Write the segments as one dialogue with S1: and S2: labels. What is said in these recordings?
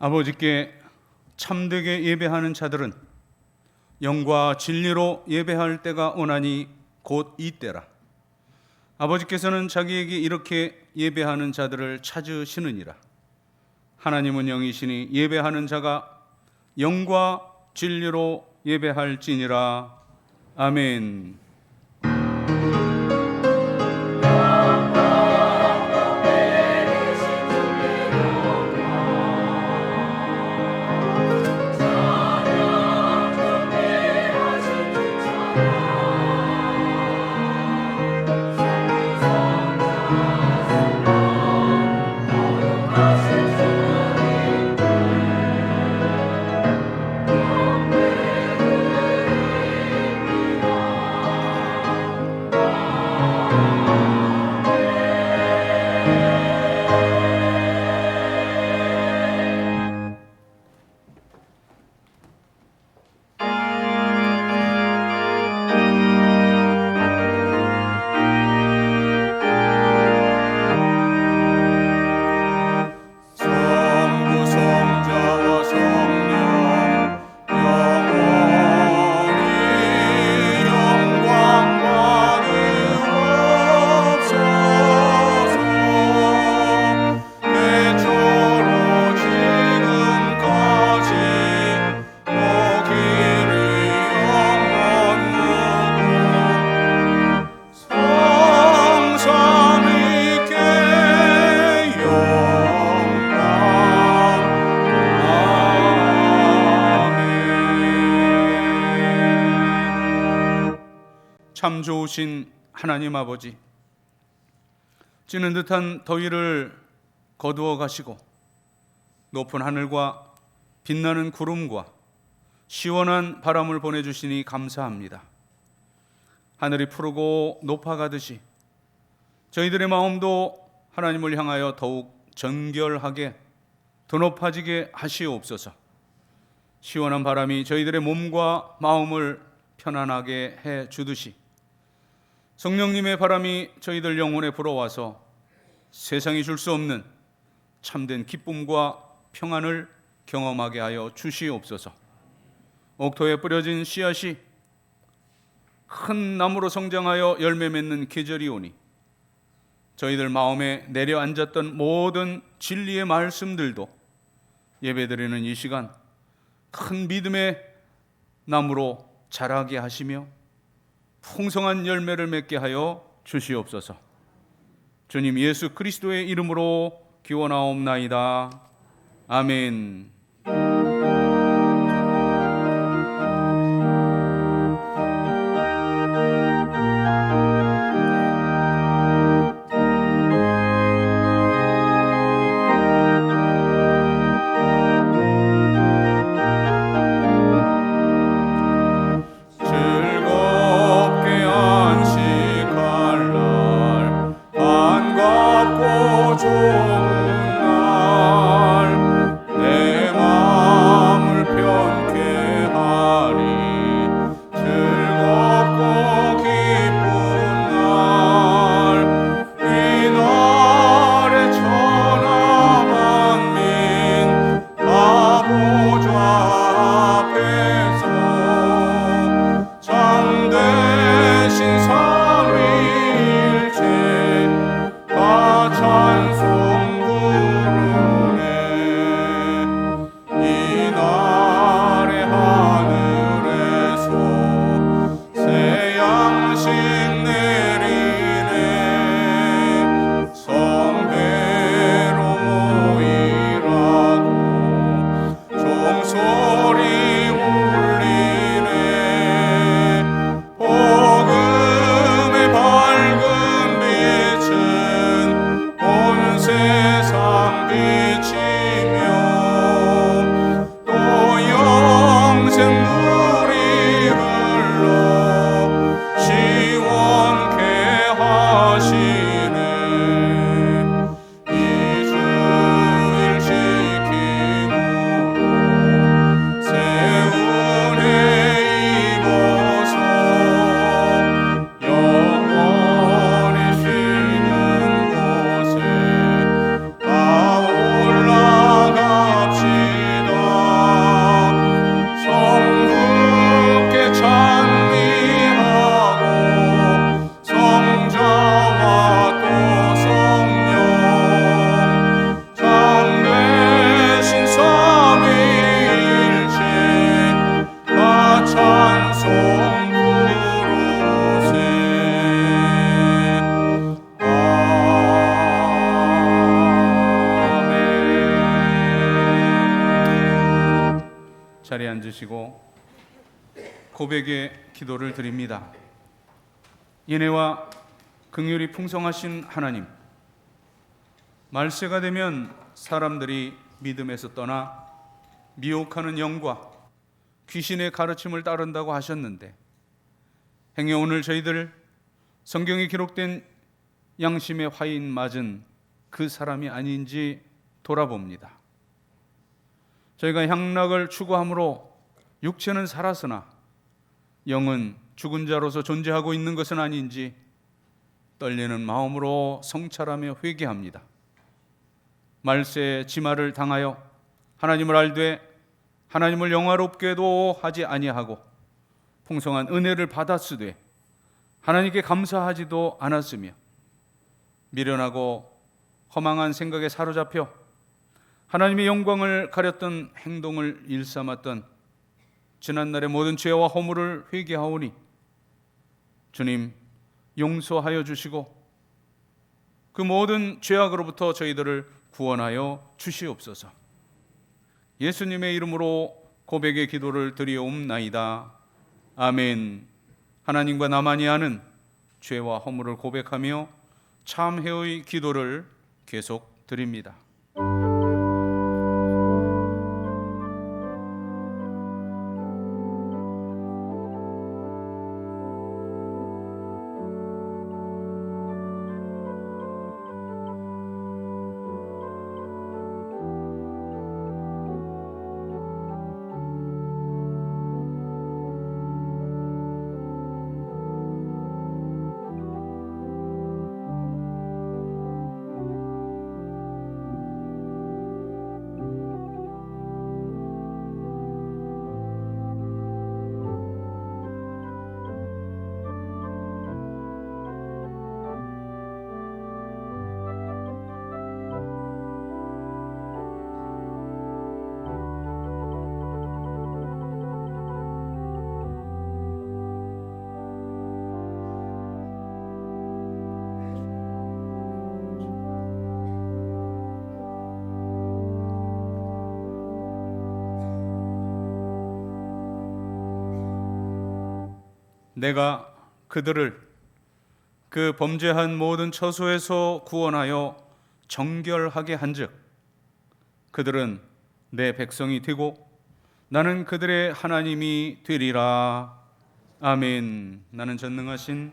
S1: 아버지께 참되게 예배하는 자들은 영과 진리로 예배할 때가 오나니 곧 이때라. 아버지께서는 자기에게 이렇게 예배하는 자들을 찾으시느니라. 하나님은 영이시니 예배하는 자가 영과 진리로 예배할지니라. 아멘. 참 좋으신 하나님 아버지, 찌는 듯한 더위를 거두어 가시고 높은 하늘과 빛나는 구름과 시원한 바람을 보내주시니 감사합니다. 하늘이 푸르고 높아가듯이 저희들의 마음도 하나님을 향하여 더욱 정결하게 더 높아지게 하시옵소서. 시원한 바람이 저희들의 몸과 마음을 편안하게 해 주듯이 성령님의 바람이 저희들 영혼에 불어와서 세상이 줄 수 없는 참된 기쁨과 평안을 경험하게 하여 주시옵소서. 옥토에 뿌려진 씨앗이 큰 나무로 성장하여 열매 맺는 계절이 오니 저희들 마음에 내려앉았던 모든 진리의 말씀들도 예배드리는 이 시간 큰 믿음의 나무로 자라게 하시며 풍성한 열매를 맺게 하여 주시옵소서. 주님 예수 그리스도의 이름으로 기원하옵나이다. 아멘.
S2: 좋은 날 내
S1: 자리에 앉으시고 고백의 기도를 드립니다. 인애와 긍휼이 풍성하신 하나님, 말세가 되면 사람들이 믿음에서 떠나 미혹하는 영과 귀신의 가르침을 따른다고 하셨는데, 행여 오늘 저희들 성경에 기록된 양심의 화인 맞은 그 사람이 아닌지 돌아봅니다. 저희가 향락을 추구함으로 육체는 살았으나 영은 죽은 자로서 존재하고 있는 것은 아닌지 떨리는 마음으로 성찰하며 회개합니다. 말세의 지마를 당하여 하나님을 알되 하나님을 영화롭게도 하지 아니하고 풍성한 은혜를 받았으되 하나님께 감사하지도 않았으며 미련하고 허망한 생각에 사로잡혀 하나님의 영광을 가렸던 행동을 일삼았던 지난날의 모든 죄와 허물을 회개하오니 주님 용서하여 주시고 그 모든 죄악으로부터 저희들을 구원하여 주시옵소서. 예수님의 이름으로 고백의 기도를 드리옵나이다. 아멘. 하나님과 나만이 아는 죄와 허물을 고백하며 참회의 기도를 계속 드립니다. 내가 그들을 그 범죄한 모든 처소에서 구원하여 정결하게 한즉 그들은 내 백성이 되고 나는 그들의 하나님이 되리라. 아멘. 나는 전능하신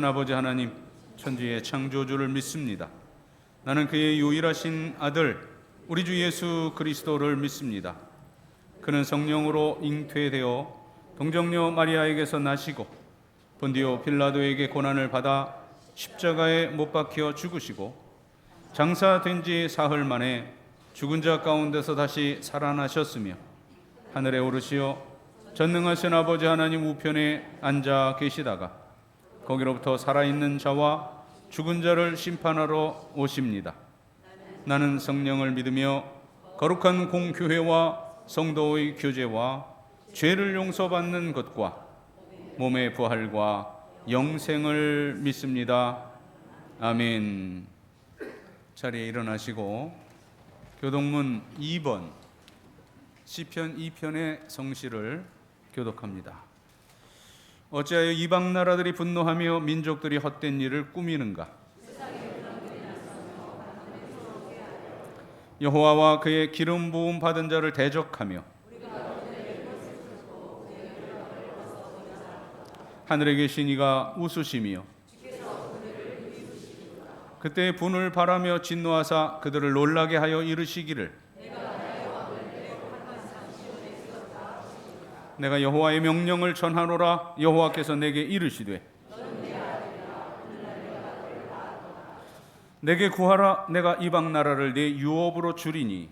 S1: 아버지 하나님 천지의 창조주를 믿습니다. 나는 그의 유일하신 아들 우리 주 예수 그리스도를 믿습니다. 그는 성령으로 잉태되어 동정녀 마리아에게서 나시고 본디오 빌라도에게 고난을 받아 십자가에 못 박혀 죽으시고 장사된 지 사흘 만에 죽은 자 가운데서 다시 살아나셨으며 하늘에 오르시어 전능하신 아버지 하나님 우편에 앉아 계시다가 거기로부터 살아있는 자와 죽은 자를 심판하러 오십니다. 나는 성령을 믿으며 거룩한 공교회와 성도의 교제와 죄를 용서받는 것과 몸의 부활과 영생을 믿습니다. 아멘. 자리에 일어나시고 교독문 2번 시편 2편의 성시를 교독합니다. 어찌하여 이방 나라들이 분노하며 민족들이 헛된 일을 꾸미는가? 여호와와 그의 기름 부음 받은 자를 대적하며 하늘에 계신 이가 웃으시며 그때 분을 바라며 진노하사 그들을 놀라게 하여 이르시기를 내가 여호와의 명령을 전하노라. 여호와께서 내게 이르시되 내게 구하라. 내가 이방 나라를 내 유업으로 주리니.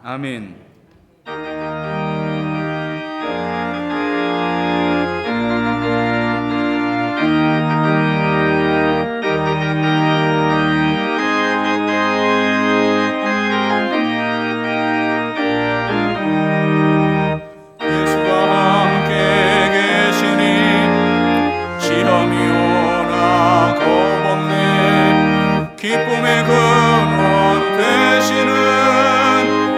S1: 아멘. 기쁨의 근원 되시는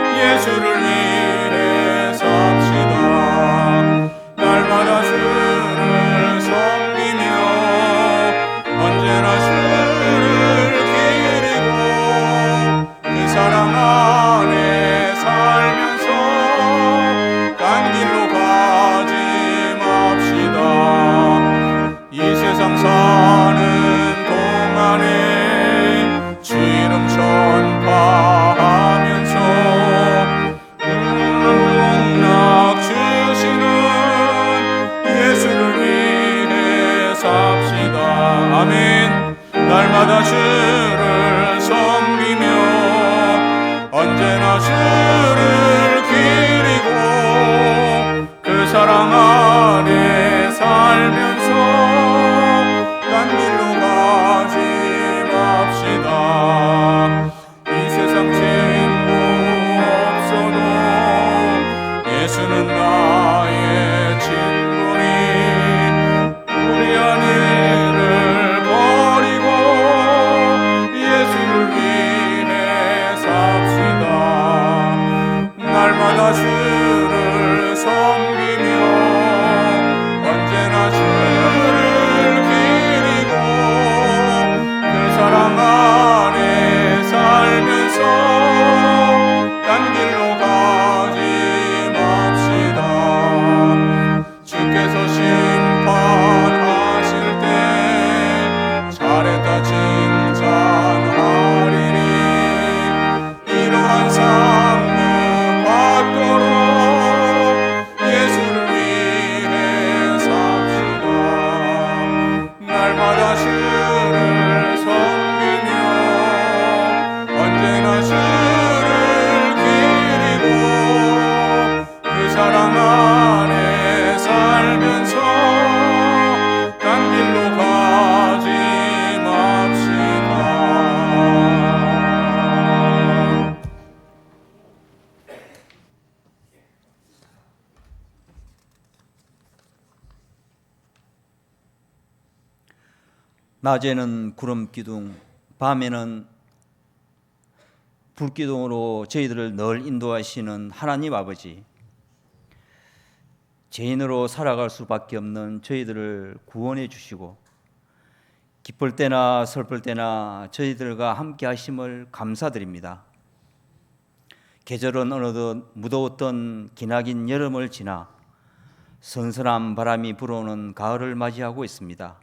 S2: 낮에는 구름 기둥, 밤에는 불 기둥으로 저희들을 늘 인도하시는 하나님 아버지, 죄인으로 살아갈 수밖에 없는 저희들을 구원해 주시고 기쁠 때나 슬플 때나 저희들과 함께 하심을 감사드립니다. 계절은 어느덧 무더웠던 기나긴 여름을 지나 선선한 바람이 불어오는 가을을 맞이하고 있습니다.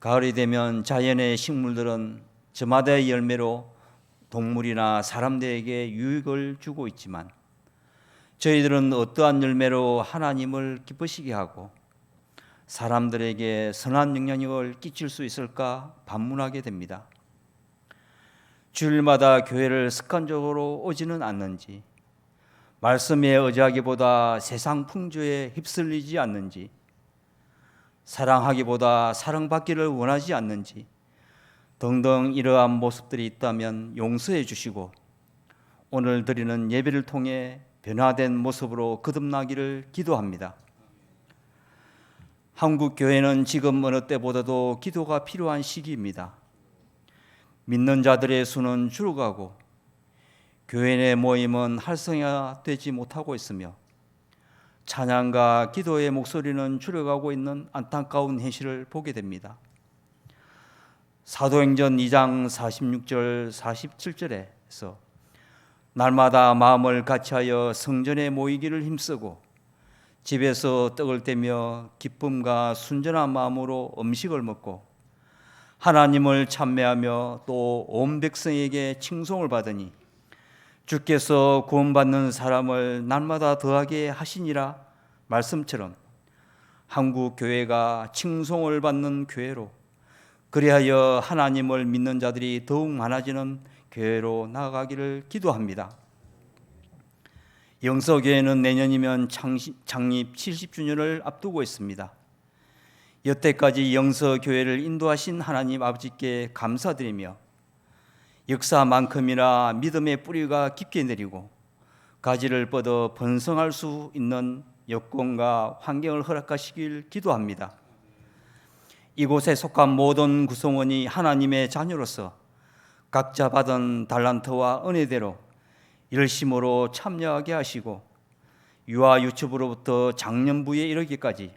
S2: 가을이 되면 자연의 식물들은 저마다의 열매로 동물이나 사람들에게 유익을 주고 있지만 저희들은 어떠한 열매로 하나님을 기쁘시게 하고 사람들에게 선한 영향력을 끼칠 수 있을까 반문하게 됩니다. 주일마다 교회를 습관적으로 오지는 않는지, 말씀에 의지하기보다 세상 풍조에 휩쓸리지 않는지, 사랑하기보다 사랑받기를 원하지 않는지 등등 이러한 모습들이 있다면 용서해 주시고 오늘 드리는 예배를 통해 변화된 모습으로 거듭나기를 기도합니다. 한국 교회는 지금 어느 때보다도 기도가 필요한 시기입니다. 믿는 자들의 수는 줄어가고 교회 내 모임은 활성화되지 못하고 있으며 찬양과 기도의 목소리는 줄어가고 있는 안타까운 현실을 보게 됩니다. 사도행전 2장 46절 47절에서 날마다 마음을 같이하여 성전에 모이기를 힘쓰고 집에서 떡을 떼며 기쁨과 순전한 마음으로 음식을 먹고 하나님을 찬美하며 또 온 백성에게 칭송을 받으니 주께서 구원받는 사람을 날마다 더하게 하시니라 말씀처럼 한국 교회가 칭송을 받는 교회로, 그리하여 하나님을 믿는 자들이 더욱 많아지는 교회로 나아가기를 기도합니다. 영서교회는 내년이면 창립 70주년을 앞두고 있습니다. 여태까지 영서교회를 인도하신 하나님 아버지께 감사드리며 역사만큼이나 믿음의 뿌리가 깊게 내리고 가지를 뻗어 번성할 수 있는 여건과 환경을 허락하시길 기도합니다. 이곳에 속한 모든 구성원이 하나님의 자녀로서 각자 받은 달란트와 은혜대로 열심으로 참여하게 하시고 유아 유치부로부터 장년부에 이르기까지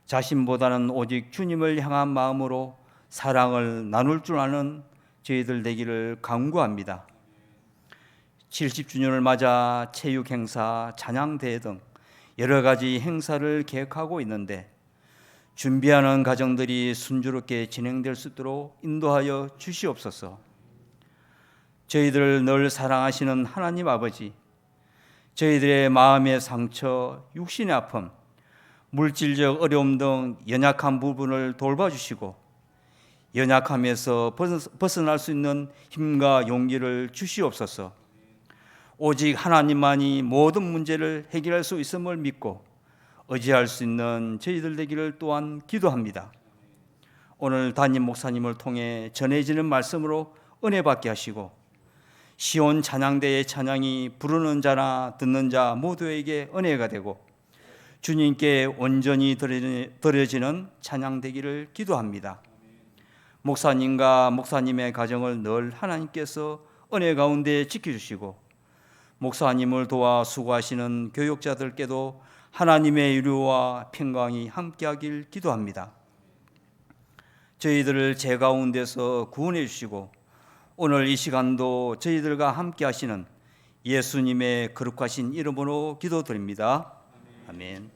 S2: 자신보다는 오직 주님을 향한 마음으로 사랑을 나눌 줄 아는 저희들 되기를 간구합니다. 70주년을 맞아 체육 행사, 찬양대회 등 여러 가지 행사를 계획하고 있는데 준비하는 과정들이 순조롭게 진행될 수 있도록 인도하여 주시옵소서. 저희들을 늘 사랑하시는 하나님 아버지, 저희들의 마음의 상처, 육신의 아픔, 물질적 어려움 등 연약한 부분을 돌봐주시고 연약함에서 벗어날 수 있는 힘과 용기를 주시옵소서. 오직 하나님만이 모든 문제를 해결할 수 있음을 믿고 의지할 수 있는 저희들 되기를 또한 기도합니다. 오늘 담임 목사님을 통해 전해지는 말씀으로 은혜 받게 하시고 시온 찬양대의 찬양이 부르는 자나 듣는 자 모두에게 은혜가 되고 주님께 온전히 드려지는 찬양 되기를 기도합니다. 목사님과 목사님의 가정을 늘 하나님께서 은혜 가운데 지켜주시고 목사님을 도와 수고하시는 교육자들께도 하나님의 위로와 평강이 함께하길 기도합니다. 저희들을 죄 가운데서 구원해 주시고 오늘 이 시간도 저희들과 함께 하시는 예수님의 거룩하신 이름으로 기도드립니다. 아멘.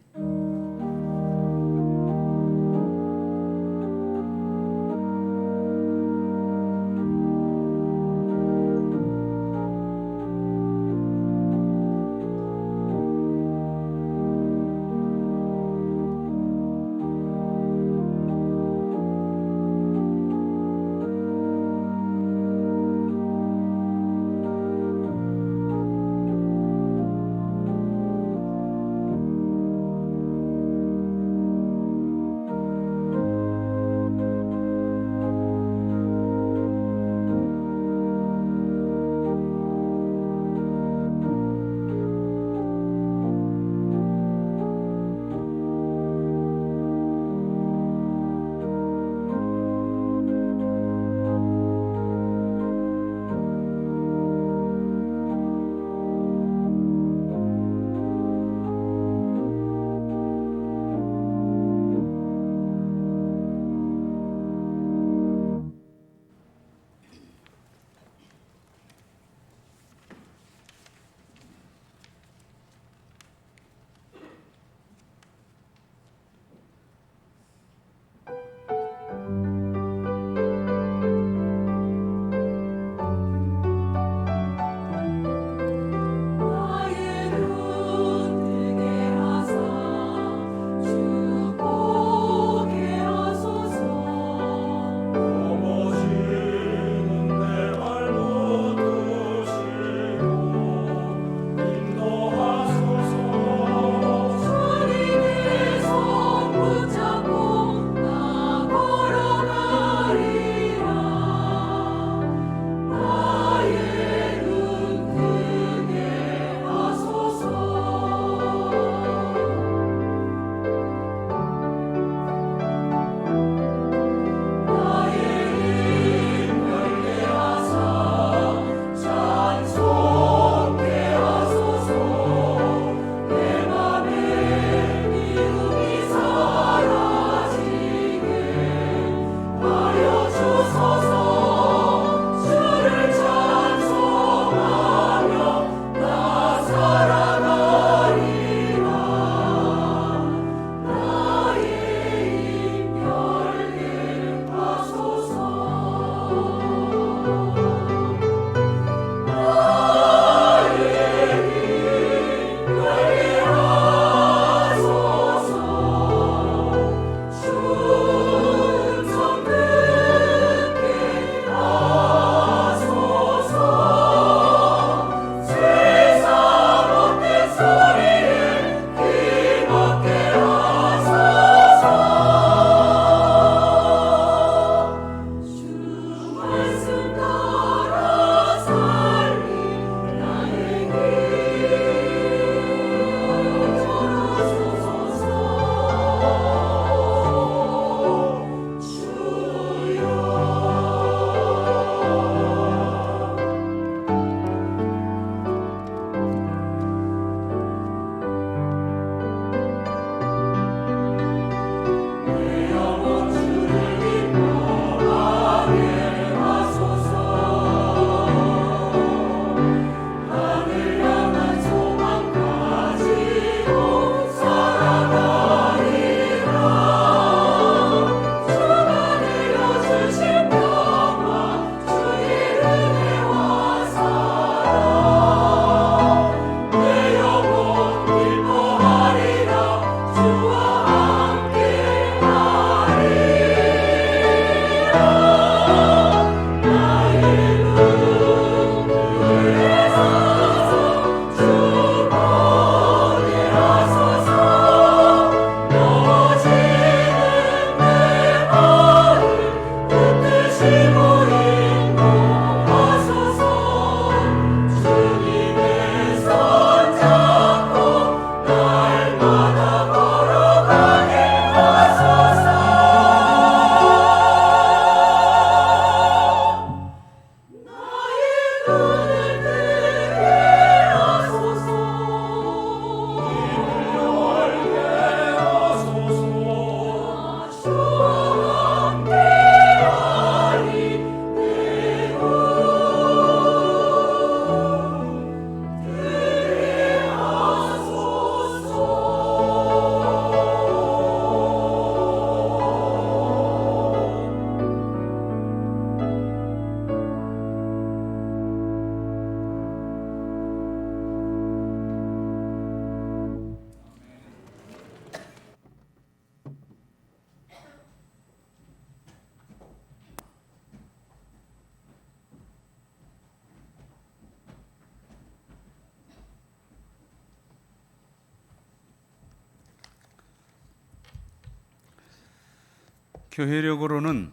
S1: 교회력으로는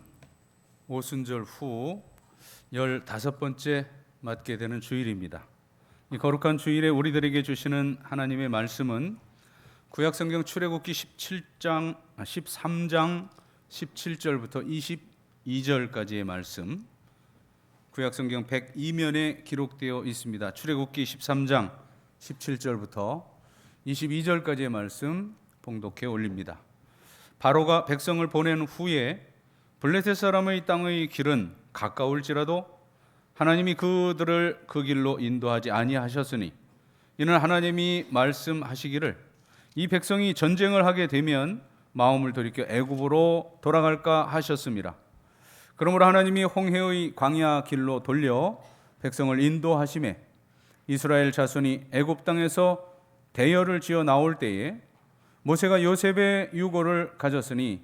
S1: 오순절 후 15번째 맞게 되는 주일입니다. 이 거룩한 주일에 우리들에게 주시는 하나님의 말씀은 구약성경 출애굽기 13장 17절부터 22절까지의 말씀, 구약성경 102면에 기록되어 있습니다. 출애굽기 13장 17절부터 22절까지의 말씀 봉독해 올립니다. 바로가 백성을 보낸 후에 블레셋 사람의 땅의 길은 가까울지라도 하나님이 그들을 그 길로 인도하지 아니하셨으니 이는 하나님이 말씀하시기를 이 백성이 전쟁을 하게 되면 마음을 돌이켜 애굽으로 돌아갈까 하셨습니다. 그러므로 하나님이 홍해의 광야 길로 돌려 백성을 인도하시매 이스라엘 자손이 애굽 땅에서 대열을 지어 나올 때에 모세가 요셉의 유고를 가졌으니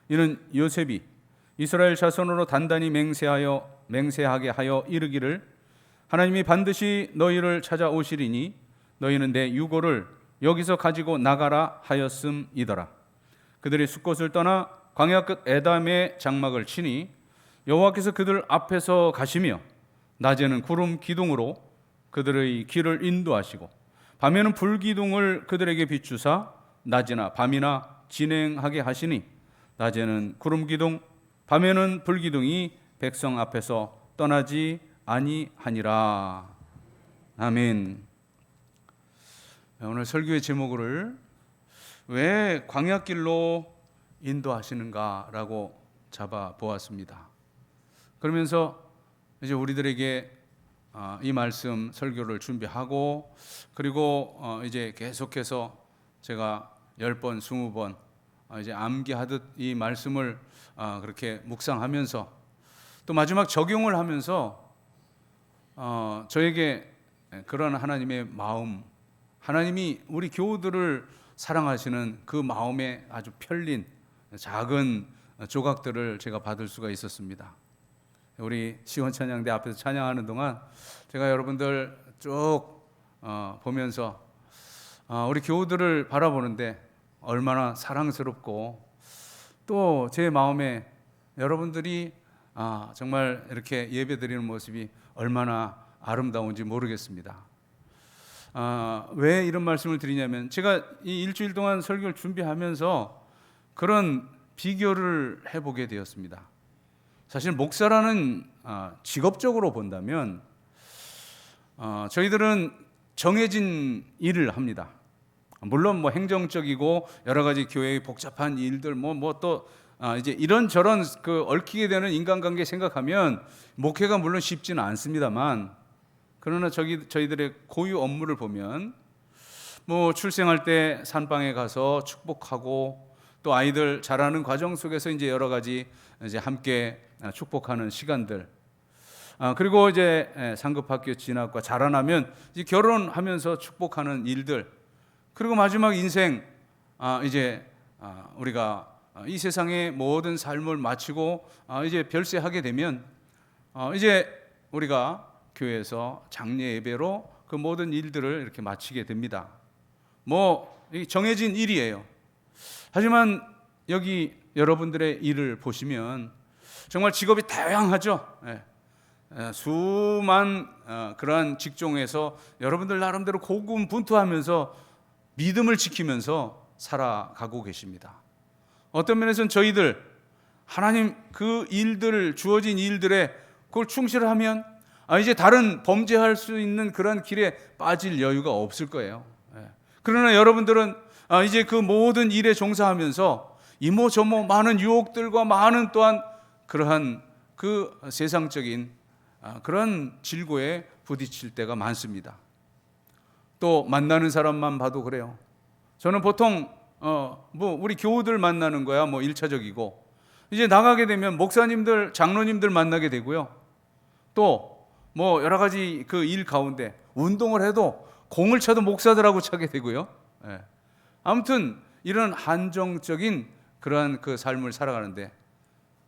S1: 이는 요셉이 이스라엘 자손으로 단단히 맹세하게 하여 이르기를 하나님이 반드시 너희를 찾아오시리니 너희는 내 유고를 여기서 가지고 나가라 하였음이더라. 그들이 숫곳을 떠나 광야 끝 에담의 장막을 치니 여호와께서 그들 앞에서 가시며 낮에는 구름 기둥으로 그들의 길을 인도하시고 밤에는 불 기둥을 그들에게 비추사 낮이나 밤이나 진행하게 하시니 낮에는 구름 기둥 밤에는 불 기둥이 백성 앞에서 떠나지 아니하니라. 아멘. 오늘 설교의 제목을 왜 광야길로 인도하시는가라고 잡아 보았습니다. 그러면서 이제 우리들에게 이 말씀 설교를 준비하고 그리고 이제 계속해서 제가 10번, 20번 이제 암기하듯 이 말씀을 그렇게 묵상하면서 또 마지막 적용을 하면서 저에게 그런 하나님의 마음, 하나님이 우리 교우들을 사랑하시는 그 마음에 아주 펼린 작은 조각들을 제가 받을 수가 있었습니다. 우리 시원찬양대 앞에서 찬양하는 동안 제가 여러분들 쭉 보면서 우리 교우들을 바라보는데 얼마나 사랑스럽고 또 제 마음에 여러분들이 정말 이렇게 예배드리는 모습이 얼마나 아름다운지 모르겠습니다. 왜 이런 말씀을 드리냐면 제가 이 일주일 동안 설교를 준비하면서 그런 비교를 해보게 되었습니다. 사실 목사라는 직업적으로 본다면 저희들은 정해진 일을 합니다. 물론 행정적이고 여러 가지 교회의 복잡한 일들 또 이제 이런저런 그 얽히게 되는 인간관계 생각하면 목회가 물론 쉽지는 않습니다만 그러나 저희들의 고유 업무를 보면 출생할 때 산방에 가서 축복하고 또 아이들 자라는 과정 속에서 이제 여러 가지 이제 함께 축복하는 시간들 그리고 이제 상급학교 진학과 자라나면 이제 결혼하면서 축복하는 일들 그리고 마지막 인생 이제 우리가 이 세상의 모든 삶을 마치고 이제 별세하게 되면 이제 우리가 교회에서 장례 예배로 그 모든 일들을 이렇게 마치게 됩니다. 정해진 일이에요. 하지만 여기 여러분들의 일을 보시면 정말 직업이 다양하죠. 수만 그러한 직종에서 여러분들 나름대로 고군분투하면서 믿음을 지키면서 살아가고 계십니다. 어떤 면에서는 저희들 하나님 그 일들 주어진 일들에 그걸 충실하면 이제 다른 범죄할 수 있는 그런 길에 빠질 여유가 없을 거예요. 그러나 여러분들은 이제 그 모든 일에 종사하면서 이모저모 많은 유혹들과 많은 또한 그러한 그 세상적인 그런 질고에 부딪힐 때가 많습니다. 또 만나는 사람만 봐도 그래요. 저는 보통 우리 교우들 만나는 거야 1차적이고 이제 나가게 되면 목사님들, 장로님들 만나게 되고요. 또 여러 가지 그 일 가운데 운동을 해도 공을 쳐도 목사들하고 차게 되고요. 아무튼 이런 한정적인 그러한 그 삶을 살아가는데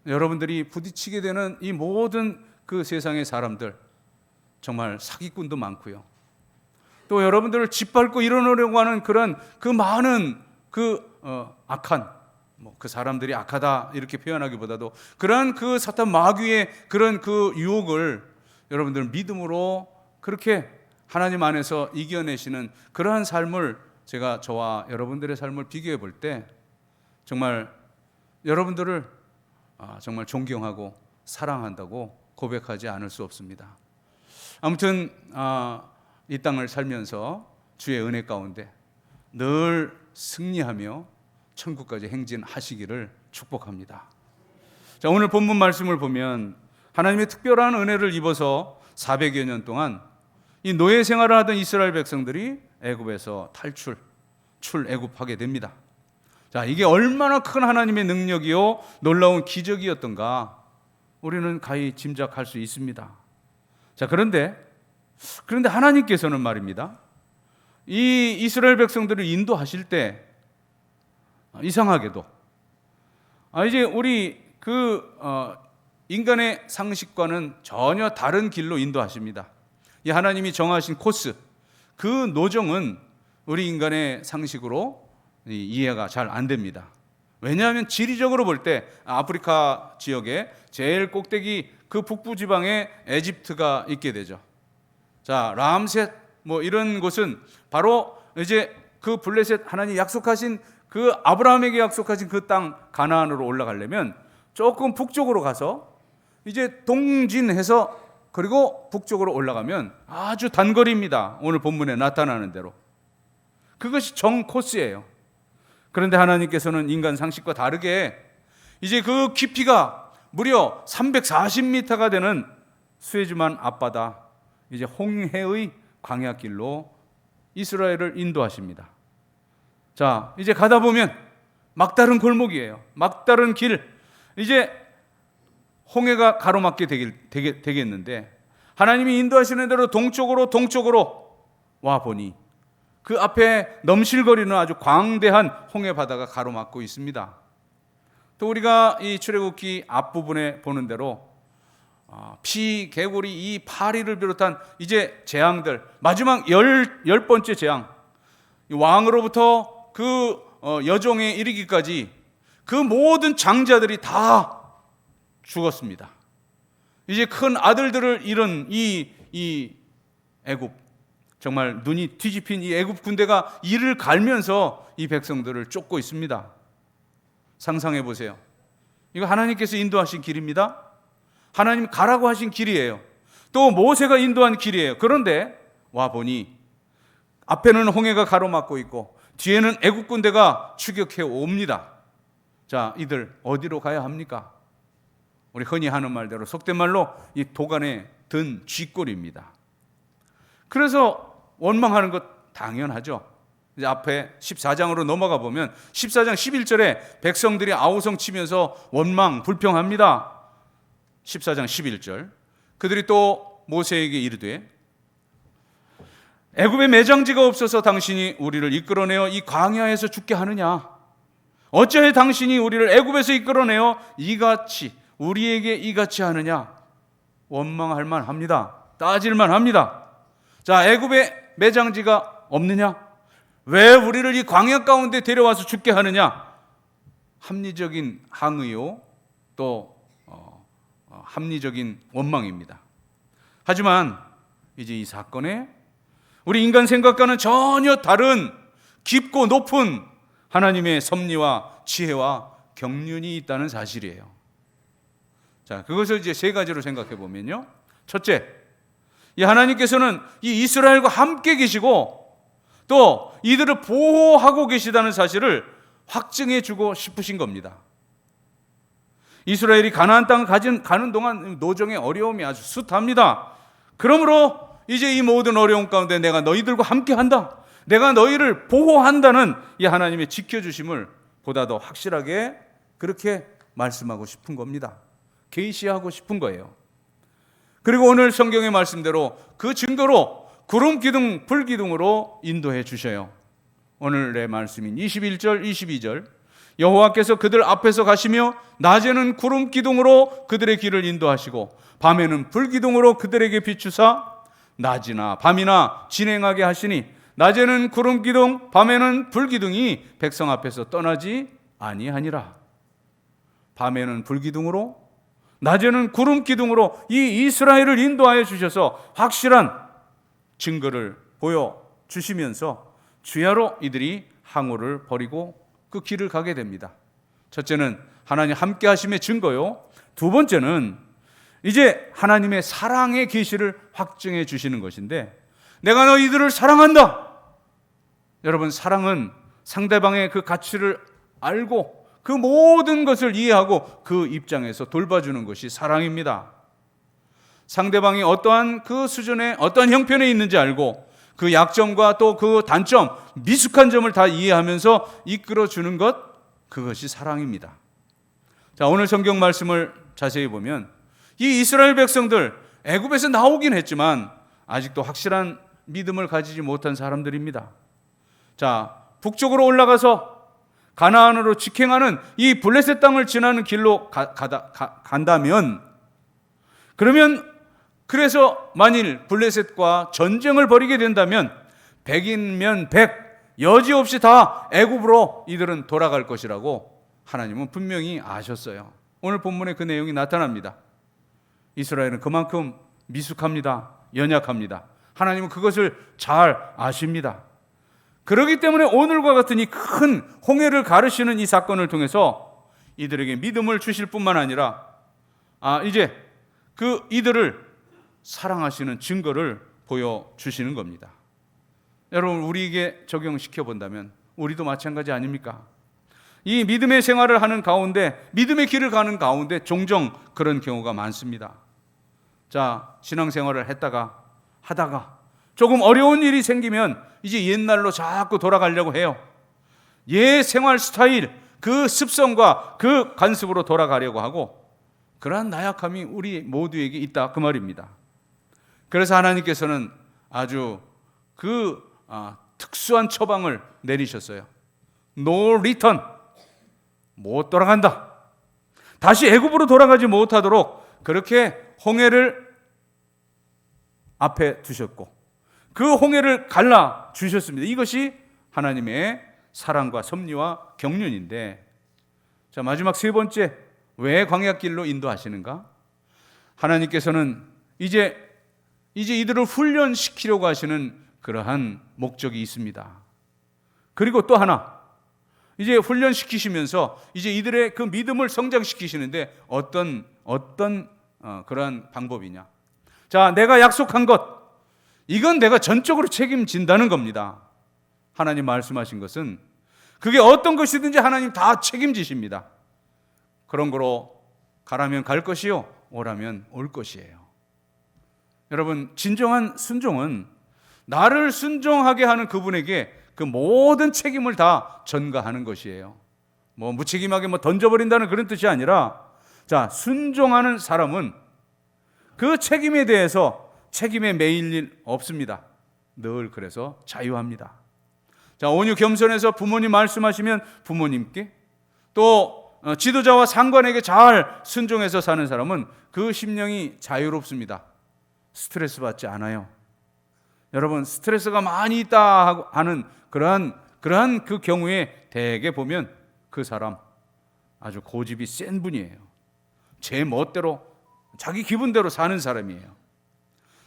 S1: 여러분들이 부딪히게 되는 이 모든 그 세상의 사람들 정말 사기꾼도 많고요. 또 여러분들을 짓밟고 일어나려고 하는 그런 그 많은 그 악한 그 사람들이 악하다 이렇게 표현하기보다도 그러한 그 사탄 마귀의 그런 그 유혹을 여러분들 믿음으로 그렇게 하나님 안에서 이겨내시는 그러한 삶을 제가 저와 여러분들의 삶을 비교해 볼 때 정말 여러분들을 정말 존경하고 사랑한다고 고백하지 않을 수 없습니다. 아무튼 이 땅을 살면서 주의 은혜 가운데 늘 승리하며 천국까지 행진하시기를 축복합니다. 자, 오늘 본문 말씀을 보면 하나님의 특별한 은혜를 입어서 400여 년 동안 이 노예 생활을 하던 이스라엘 백성들이 애굽에서 출애굽하게 됩니다. 자, 이게 얼마나 큰 하나님의 능력이요 놀라운 기적이었던가 우리는 가히 짐작할 수 있습니다. 자, 그런데 하나님께서는 말입니다, 이 이스라엘 백성들을 인도하실 때 이상하게도 이제 우리 인간의 상식과는 전혀 다른 길로 인도하십니다. 이 하나님이 정하신 코스, 그 노정은 우리 인간의 상식으로 이해가 잘 안 됩니다. 왜냐하면 지리적으로 볼 때 아프리카 지역에 제일 꼭대기 그 북부 지방에 에집트가 있게 되죠. 자, 람셋 이런 곳은 바로 이제 그 블레셋 하나님 약속하신 그 아브라함에게 약속하신 그 땅 가나안으로 올라가려면 조금 북쪽으로 가서 이제 동진해서 그리고 북쪽으로 올라가면 아주 단거리입니다. 오늘 본문에 나타나는 대로 그것이 정 코스예요. 그런데 하나님께서는 인간 상식과 다르게 이제 그 깊이가 무려 340m가 되는 수에즈만 앞바다, 이제 홍해의 광야길로 이스라엘을 인도하십니다. 자, 이제 가다 보면 막다른 골목이에요. 막다른 길. 이제 홍해가 가로막게 되겠는데 하나님이 인도하시는 대로 동쪽으로 와 보니 그 앞에 넘실거리는 아주 광대한 홍해 바다가 가로막고 있습니다. 또 우리가 이 출애굽기 앞부분에 보는 대로 피, 개구리, 이 파리를 비롯한 이제 재앙들, 마지막 열 번째 재앙, 왕으로부터 그 여종에 이르기까지 그 모든 장자들이 다 죽었습니다. 이제 큰 아들들을 잃은 이 애굽, 정말 눈이 뒤집힌 이 애굽 군대가 이를 갈면서 이 백성들을 쫓고 있습니다. 상상해 보세요. 이거 하나님께서 인도하신 길입니다. 하나님 가라고 하신 길이에요. 또 모세가 인도한 길이에요. 그런데 와 보니 앞에는 홍해가 가로막고 있고 뒤에는 애국 군대가 추격해 옵니다. 자, 이들 어디로 가야 합니까? 우리 흔히 하는 말대로 속된 말로 이 도간에 든 쥐꼬리입니다. 그래서 원망하는 것 당연하죠. 이제 앞에 14장으로 넘어가 보면 14장 11절에 백성들이 아우성 치면서 원망 불평합니다. 14장 11절 그들이 또 모세에게 이르되 애굽에 매장지가 없어서 당신이 우리를 이끌어내어 이 광야에서 죽게 하느냐? 어찌하여 당신이 우리를 애굽에서 이끌어내어 이같이 우리에게 이같이 하느냐? 원망할 만합니다. 따질만 합니다. 자, 애굽에 매장지가 없느냐? 왜 우리를 이 광야 가운데 데려와서 죽게 하느냐? 합리적인 항의요, 또 합리적인 원망입니다. 하지만 이제 이 사건에 우리 인간 생각과는 전혀 다른 깊고 높은 하나님의 섭리와 지혜와 경륜이 있다는 사실이에요. 자, 그것을 이제 세 가지로 생각해 보면요. 첫째, 이 하나님께서는 이 이스라엘과 함께 계시고 또 이들을 보호하고 계시다는 사실을 확증해 주고 싶으신 겁니다. 이스라엘이 가나안 땅을 가는 동안 노정의 어려움이 아주 숱합니다. 그러므로 이제 이 모든 어려움 가운데 내가 너희들과 함께 한다, 내가 너희를 보호한다는 이 하나님의 지켜주심을 보다 더 확실하게 그렇게 말씀하고 싶은 겁니다. 계시하고 싶은 거예요. 그리고 오늘 성경의 말씀대로 그 증거로 구름 기둥, 불 기둥으로 인도해 주셔요. 오늘의 말씀인 21절, 22절 여호와께서 그들 앞에서 가시며 낮에는 구름 기둥으로 그들의 길을 인도하시고 밤에는 불 기둥으로 그들에게 비추사 낮이나 밤이나 진행하게 하시니 낮에는 구름 기둥, 밤에는 불 기둥이 백성 앞에서 떠나지 아니하니라. 밤에는 불기둥으로 낮에는 구름 기둥으로 이 이스라엘을 인도하여 주셔서 확실한 증거를 보여주시면서 주야로 이들이 항우를 버리고 그 길을 가게 됩니다. 첫째는 하나님 함께 하심의 증거요. 두 번째는 이제 하나님의 사랑의 계시를 확증해 주시는 것인데, 내가 너희들을 사랑한다. 여러분, 사랑은 상대방의 그 가치를 알고 그 모든 것을 이해하고 그 입장에서 돌봐주는 것이 사랑입니다. 상대방이 어떠한 그 수준에 어떠한 형편에 있는지 알고 그 약점과 또 그 단점, 미숙한 점을 다 이해하면서 이끌어주는 것, 그것이 사랑입니다. 자, 오늘 성경 말씀을 자세히 보면 이 이스라엘 백성들 애굽에서 나오긴 했지만 아직도 확실한 믿음을 가지지 못한 사람들입니다. 자, 북쪽으로 올라가서 가나안으로 직행하는 이 블레셋 땅을 지나는 길로 간다면, 그래서 만일 블레셋과 전쟁을 벌이게 된다면 100이면 100 여지없이 다 애굽으로 이들은 돌아갈 것이라고 하나님은 분명히 아셨어요. 오늘 본문에 그 내용이 나타납니다. 이스라엘은 그만큼 미숙합니다. 연약합니다. 하나님은 그것을 잘 아십니다. 그렇기 때문에 오늘과 같은 이 큰 홍해를 가르시는 이 사건을 통해서 이들에게 믿음을 주실 뿐만 아니라 이제 그 이들을 사랑하시는 증거를 보여주시는 겁니다. 여러분, 우리에게 적용시켜 본다면 우리도 마찬가지 아닙니까? 이 믿음의 생활을 하는 가운데, 믿음의 길을 가는 가운데 종종 그런 경우가 많습니다. 자, 신앙생활을 하다가 조금 어려운 일이 생기면 이제 옛날로 자꾸 돌아가려고 해요. 옛 생활 스타일, 그 습성과 그 관습으로 돌아가려고 하고, 그러한 나약함이 우리 모두에게 있다, 그 말입니다. 그래서 하나님께서는 아주 특수한 처방을 내리셨어요. No return, 못 돌아간다. 다시 애굽으로 돌아가지 못하도록 그렇게 홍해를 앞에 두셨고 그 홍해를 갈라 주셨습니다. 이것이 하나님의 사랑과 섭리와 경륜인데, 자, 마지막 세 번째, 왜 광야길로 인도하시는가? 하나님께서는 이제 이들을 훈련시키려고 하시는 그러한 목적이 있습니다. 그리고 또 하나, 이제 훈련시키시면서 이제 이들의 그 믿음을 성장시키시는데 어떤 그러한 방법이냐? 자, 내가 약속한 것, 이건 내가 전적으로 책임진다는 겁니다. 하나님 말씀하신 것은 그게 어떤 것이든지 하나님 다 책임지십니다. 그런 거로 가라면 갈 것이요, 오라면 올 것이에요. 여러분, 진정한 순종은 나를 순종하게 하는 그분에게 그 모든 책임을 다 전가하는 것이에요. 무책임하게 던져버린다는 그런 뜻이 아니라, 자, 순종하는 사람은 그 책임에 대해서 책임에 매일 일 없습니다. 늘 그래서 자유합니다. 자, 온유 겸손해서 부모님 말씀하시면 부모님께, 또 지도자와 상관에게 잘 순종해서 사는 사람은 그 심령이 자유롭습니다. 스트레스 받지 않아요. 여러분, 스트레스가 많이 있다 하는 그러한 그 경우에 대개 보면 그 사람 아주 고집이 센 분이에요. 제 멋대로 자기 기분대로 사는 사람이에요.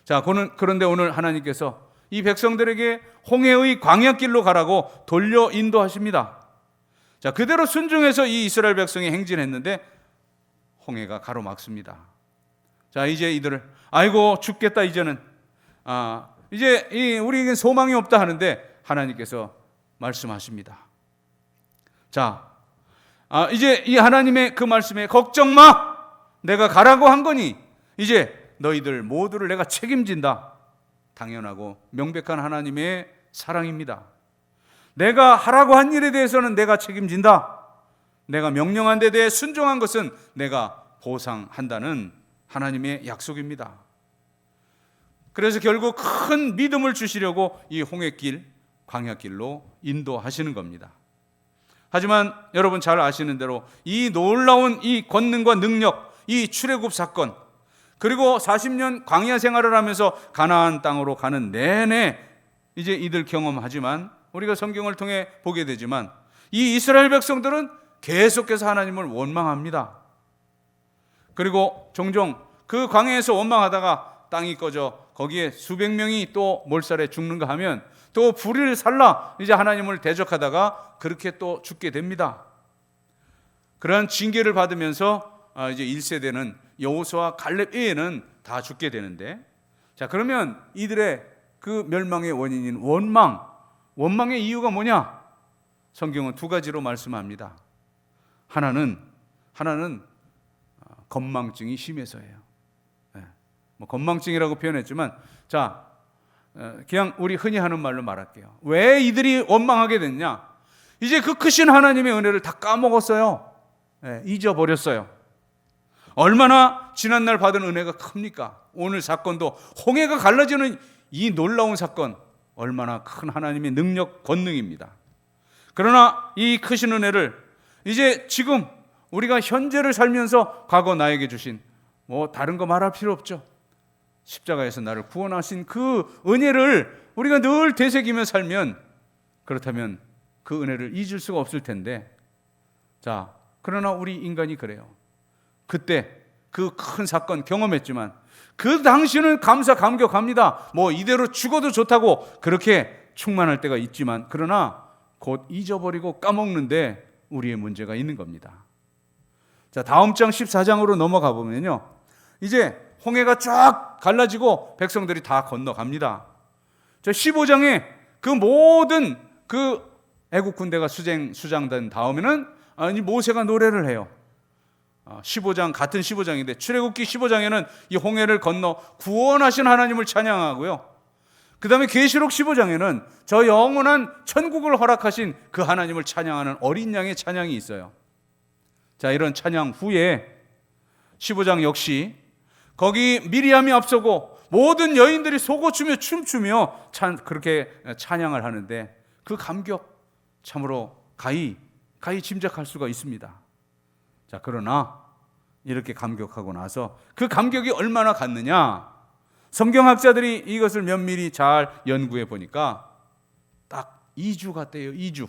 S1: 자, 그런데 오늘 하나님께서 이 백성들에게 홍해의 광야길로 가라고 돌려 인도하십니다. 자, 그대로 순종해서 이 이스라엘 백성이 행진했는데 홍해가 가로막습니다. 자, 이제 이들을 아이고 죽겠다, 이제는 이제 우리에게 소망이 없다 하는데 하나님께서 말씀하십니다. 자, 이제 이 하나님의 그 말씀에 걱정 마, 내가 가라고 한 거니 이제 너희들 모두를 내가 책임진다. 당연하고 명백한 하나님의 사랑입니다. 내가 하라고 한 일에 대해서는 내가 책임진다. 내가 명령한 데 대해 순종한 것은 내가 보상한다는 하나님의 약속입니다. 그래서 결국 큰 믿음을 주시려고 이 홍해길, 광야길로 인도하시는 겁니다. 하지만 여러분 잘 아시는 대로 이 놀라운 이 권능과 능력, 이 출애굽 사건, 그리고 40년 광야 생활을 하면서 가나안 땅으로 가는 내내 이제 이들 경험하지만, 우리가 성경을 통해 보게 되지만 이 이스라엘 백성들은 계속해서 하나님을 원망합니다. 그리고 종종 그 광야에서 원망하다가 땅이 꺼져 거기에 수백 명이 또 몰살에 죽는가 하면 또 불을 살라 이제 하나님을 대적하다가 그렇게 또 죽게 됩니다. 그러한 징계를 받으면서 이제 1세대는 여호수아 갈렙 외에는 다 죽게 되는데, 자, 그러면 이들의 그 멸망의 원인인 원망의 이유가 뭐냐? 성경은 두 가지로 말씀합니다. 하나는 건망증이 심해서예요. 뭐 건망증이라고 표현했지만, 자, 그냥 우리 흔히 하는 말로 말할게요. 왜 이들이 원망하게 됐냐? 이제 그 크신 하나님의 은혜를 다 까먹었어요. 잊어버렸어요. 얼마나 지난날 받은 은혜가 큽니까? 오늘 사건도 홍해가 갈라지는 이 놀라운 사건, 얼마나 큰 하나님의 능력, 권능입니다. 그러나 이 크신 은혜를 이제 지금 우리가 현재를 살면서 과거 나에게 주신 뭐 다른 거 말할 필요 없죠. 십자가에서 나를 구원하신 그 은혜를 우리가 늘 되새기며 살면, 그렇다면 그 은혜를 잊을 수가 없을 텐데, 자, 그러나 우리 인간이 그래요. 그때 그 큰 사건 경험했지만 그 당시는 감사 감격합니다. 뭐 이대로 죽어도 좋다고 그렇게 충만할 때가 있지만, 그러나 곧 잊어버리고 까먹는데 우리의 문제가 있는 겁니다. 자, 다음 장 14장으로 넘어가 보면요, 이제 홍해가 쫙 갈라지고 백성들이 다 건너갑니다. 자, 15장에 그 모든 그 애국 군대가 수장된 다음에는 이 모세가 노래를 해요. 15장, 같은 15장인데 출애굽기 15장에는 이 홍해를 건너 구원하신 하나님을 찬양하고요, 그 다음에 계시록 15장에는 저 영원한 천국을 허락하신 그 하나님을 찬양하는 어린 양의 찬양이 있어요. 자, 이런 찬양 후에 15장 역시 거기 미리암이 앞서고 모든 여인들이 속옷추며 춤추며 그렇게 찬양을 하는데, 그 감격 참으로 가히 짐작할 수가 있습니다. 자, 그러나 이렇게 감격하고 나서 그 감격이 얼마나 갔느냐? 성경학자들이 이것을 면밀히 잘 연구해 보니까 딱 2주 같대요. 2주.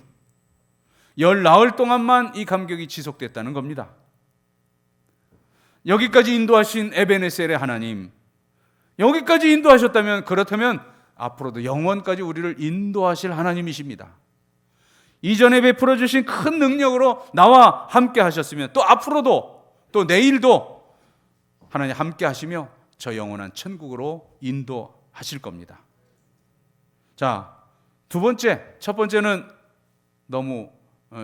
S1: 열 나흘 동안만 이 감격이 지속됐다는 겁니다. 여기까지 인도하신 에베네셀의 하나님, 여기까지 인도하셨다면, 그렇다면 앞으로도 영원까지 우리를 인도하실 하나님이십니다. 이전에 베풀어 주신 큰 능력으로 나와 함께 하셨으면 또 앞으로도 또 내일도 하나님 함께 하시며 저 영원한 천국으로 인도하실 겁니다. 자, 두 번째, 첫 번째는 너무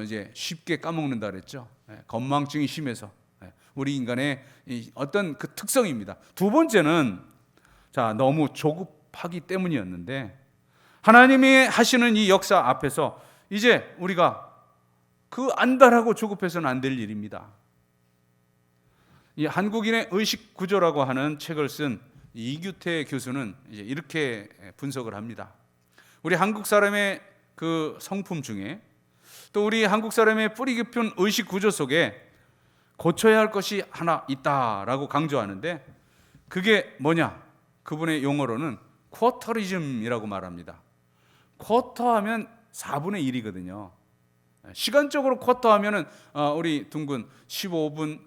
S1: 이제 쉽게 까먹는다 그랬죠. 건망증이 심해서 우리 인간의 어떤 그 특성입니다. 두 번째는, 자, 너무 조급하기 때문이었는데, 하나님이 하시는 이 역사 앞에서 이제 우리가 그 안달하고 조급해서는 안 될 일입니다. 이 한국인의 의식 구조라고 하는 책을 쓴 이규태 교수는 이제 이렇게 분석을 합니다. 우리 한국 사람의 그 성품 중에, 또 우리 한국 사람의 뿌리 깊은 의식 구조 속에 고쳐야 할 것이 하나 있다라고 강조하는데, 그게 뭐냐? 그분의 용어로는 쿼터리즘이라고 말합니다. 쿼터하면 4분의 1이거든요. 시간적으로 쿼터하면은 우리 둥근 15분,